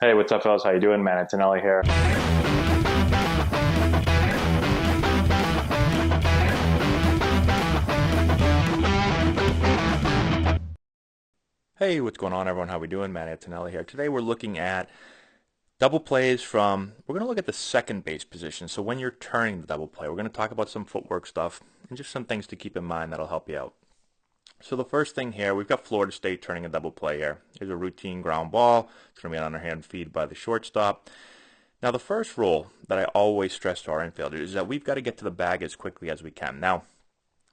Hey, what's up, fellas? How you doing, man? Antonelli here. Hey, what's going on, everyone? How we doing? Matt Antonelli here. Today we're looking at double plays we're going to look at the second base position. So when you're turning the double play, we're going to talk about some footwork stuff and just some things to keep in mind that'll help you out. So the first thing here, we've got Florida State turning a double play here. Here's a routine ground ball. It's going to be an underhand feed by the shortstop. Now the first rule that I always stress to our infielders is that we've got to get to the bag as quickly as we can. Now,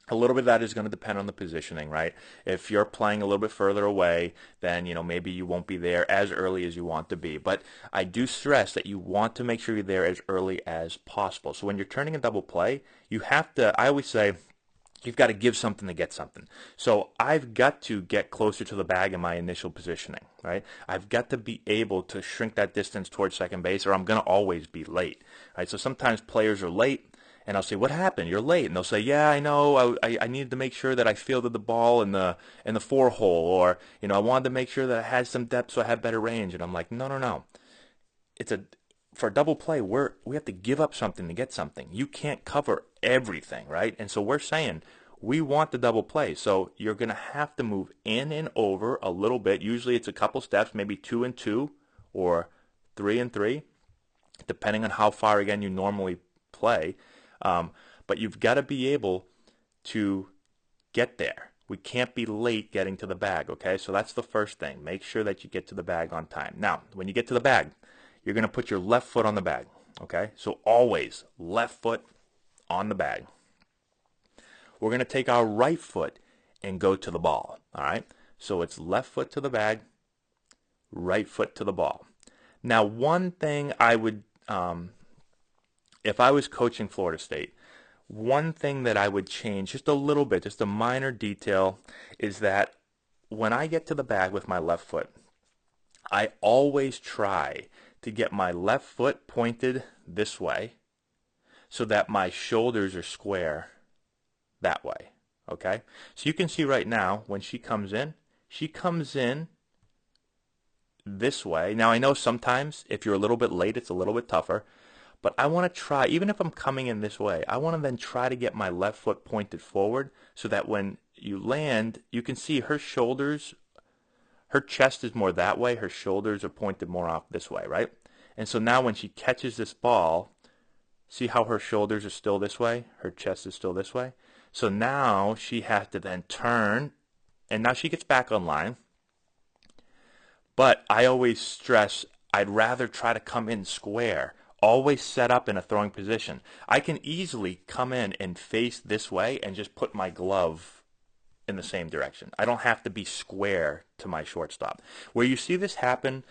a little bit of that is going to depend on the positioning, right? If you're playing a little bit further away, then, maybe you won't be there as early as you want to be. But I do stress that you want to make sure you're there as early as possible. So when you're turning a double play, you have to, I always say, you've got to give something to get something. So I've got to get closer to the bag in my initial positioning, right? I've got to be able to shrink that distance towards second base or I'm going to always be late, right? So sometimes players are late and I'll say, "What happened? You're late." And they'll say, "Yeah, I know. I needed to make sure that I fielded the ball in the four hole, or I wanted to make sure that I had some depth so I had better range." And I'm like, "No, no, no. It's a For a double play, we have to give up something to get something. You can't cover everything, right? And so we're saying we want the double play. So you're going to have to move in and over a little bit. Usually it's a couple steps, maybe 2 and 2 or 3 and 3, depending on how far again you normally play. But you've got to be able to get there. We can't be late getting to the bag, okay? So that's the first thing. Make sure that you get to the bag on time. Now, when you get to the bag, you're going to put your left foot on the bag, okay? So always left foot on the bag. We're going to take our right foot and go to the ball, all right? So it's left foot to the bag, right foot to the ball. Now, one thing if I was coaching Florida State, one thing that I would change just a little bit, just a minor detail, is that when I get to the bag with my left foot, I always try to get my left foot pointed this way so that my shoulders are square that way. Okay? So you can see right now when she comes in this way. Now I know sometimes if you're a little bit late, it's a little bit tougher. But I want to try, even if I'm coming in this way, I want to then try to get my left foot pointed forward so that when you land, you can see her chest is more that way, her shoulders are pointed more off this way, right? And so now when she catches this ball, see how her shoulders are still this way, her chest is still this way? So now she has to then turn, and now she gets back on line. But I always stress I'd rather try to come in square, always set up in a throwing position. I can easily come in and face this way and just put my glove in the same direction. I don't have to be square to my shortstop. Where you see this happen,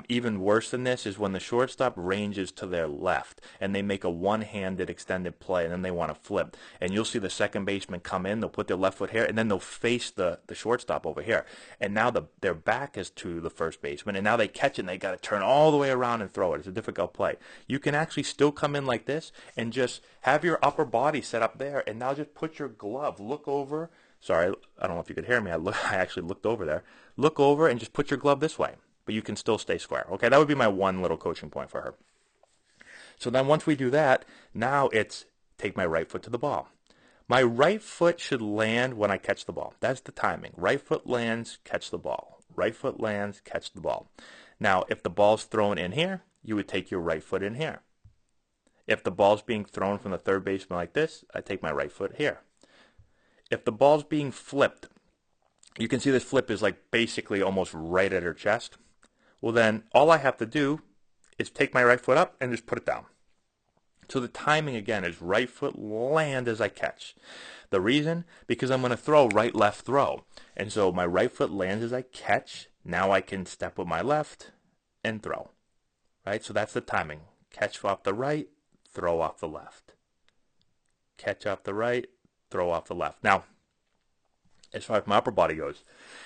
even worse than this, is when the shortstop ranges to their left and they make a one-handed extended play and then they want to flip. And you'll see the second baseman come in, they'll put their left foot here, and then they'll face the shortstop over here. And now their back is to the first baseman, and now they catch it and they got to turn all the way around and throw it. It's a difficult play. You can actually still come in like this and just have your upper body set up there, and now just put your glove, look over. Sorry, I don't know if you could hear me. I actually looked over there. Look over and just put your glove this way, but you can still stay square. Okay, that would be my one little coaching point for her. So then once we do that, now it's take my right foot to the ball. My right foot should land when I catch the ball. That's the timing. Right foot lands, catch the ball. Right foot lands, catch the ball. Now, if the ball's thrown in here, you would take your right foot in here. If the ball's being thrown from the third baseman like this, I take my right foot here. If the ball's being flipped, you can see this flip is like basically almost right at her chest. Well, then all I have to do is take my right foot up and just put it down. So the timing again is right foot land as I catch. The reason? Because I'm going to throw right, left, throw. And so my right foot lands as I catch. Now I can step with my left and throw. Right? So that's the timing. Catch off the right, throw off the left. Catch off the right, throw off the left. Now, as far as my upper body goes,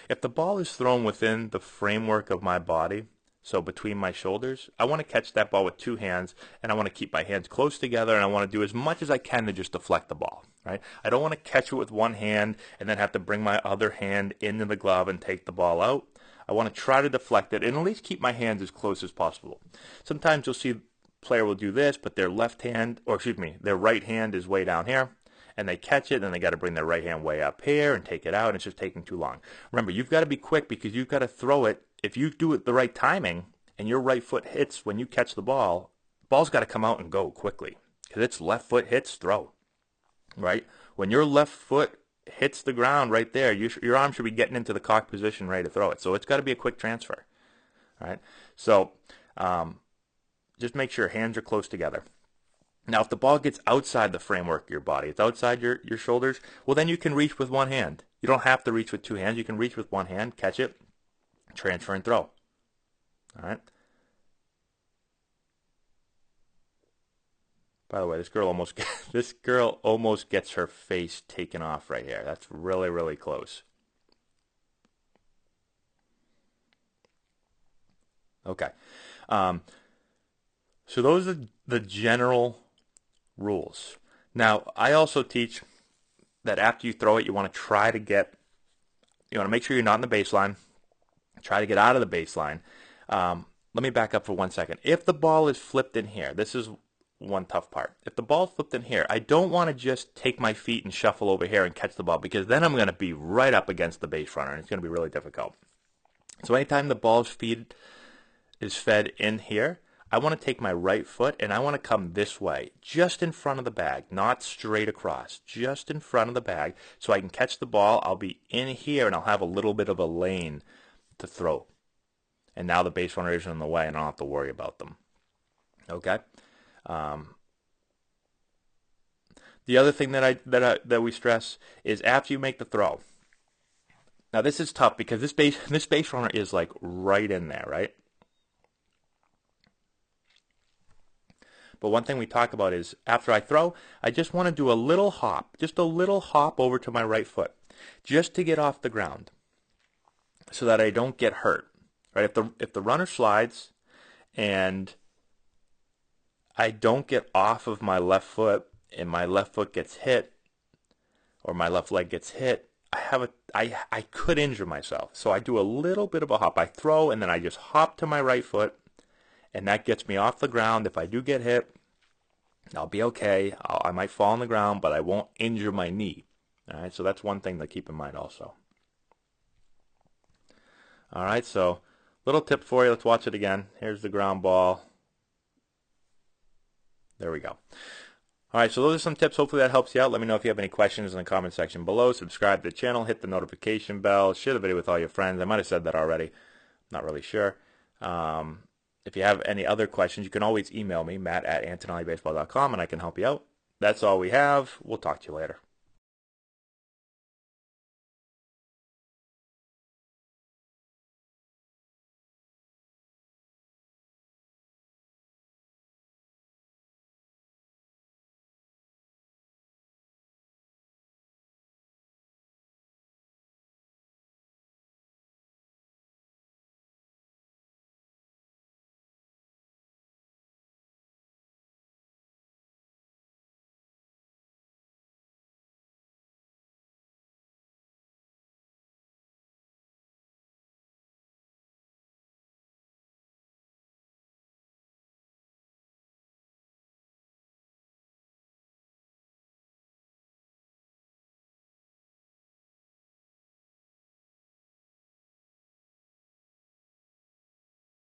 if the ball is thrown within the framework of my body, so between my shoulders, I want to catch that ball with two hands, and I want to keep my hands close together, and I want to do as much as I can to just deflect the ball, right? I don't want to catch it with one hand and then have to bring my other hand into the glove and take the ball out. I want to try to deflect it and at least keep my hands as close as possible. Sometimes you'll see a player will do this, but their left hand, or excuse me, their right hand is way down here, and they catch it, and they got to bring their right hand way up here and take it out, and it's just taking too long. Remember, you've got to be quick because you've got to throw it. If you do it the right timing and your right foot hits when you catch the ball's got to come out and go quickly because it's left foot hits, throw, right? When your left foot hits the ground right there, your arm should be getting into the cock position ready to throw it. So it's got to be a quick transfer, right? So just make sure hands are close together. Now, if the ball gets outside the framework of your body, it's outside your shoulders, well, then you can reach with one hand. You don't have to reach with two hands. You can reach with one hand, catch it, transfer, and throw. All right? By the way, this girl almost gets her face taken off right here. That's really, really close. Okay. So those are the general rules. Now, I also teach that after you throw it, you want to make sure you're not in the baseline. Try to get out of the baseline. Let me back up for 1 second. If the ball is flipped in here, this is one tough part. If the ball's flipped in here, I don't want to just take my feet and shuffle over here and catch the ball because then I'm going to be right up against the base runner and it's going to be really difficult. So anytime the ball's feed is fed in here, I want to take my right foot and I want to come this way, just in front of the bag, not straight across, just in front of the bag so I can catch the ball. I'll be in here and I'll have a little bit of a lane to throw. And now the base runner isn't in the way and I don't have to worry about them. Okay? The other thing that we stress is after you make the throw. Now this is tough because this base runner is like right in there, right? But one thing we talk about is after I throw, I just want to do a little hop, just a little hop over to my right foot, just to get off the ground, so that I don't get hurt. Right? If the runner slides and I don't get off of my left foot and my left foot gets hit or my left leg gets hit, I could injure myself. So I do a little bit of a hop. I throw and then I just hop to my right foot and that gets me off the ground. If I do get hit, I'll be okay. I might fall on the ground, but I won't injure my knee. All right, so that's one thing to keep in mind also. All right, so little tip for you. Let's watch it again. Here's the ground ball. There we go. All right, so those are some tips. Hopefully that helps you out. Let me know if you have any questions in the comment section below. Subscribe to the channel. Hit the notification bell. Share the video with all your friends. I might have said that already. Not really sure. If you have any other questions, you can always email me, Matt@AntonelliBaseball.com, and I can help you out. That's all we have. We'll talk to you later.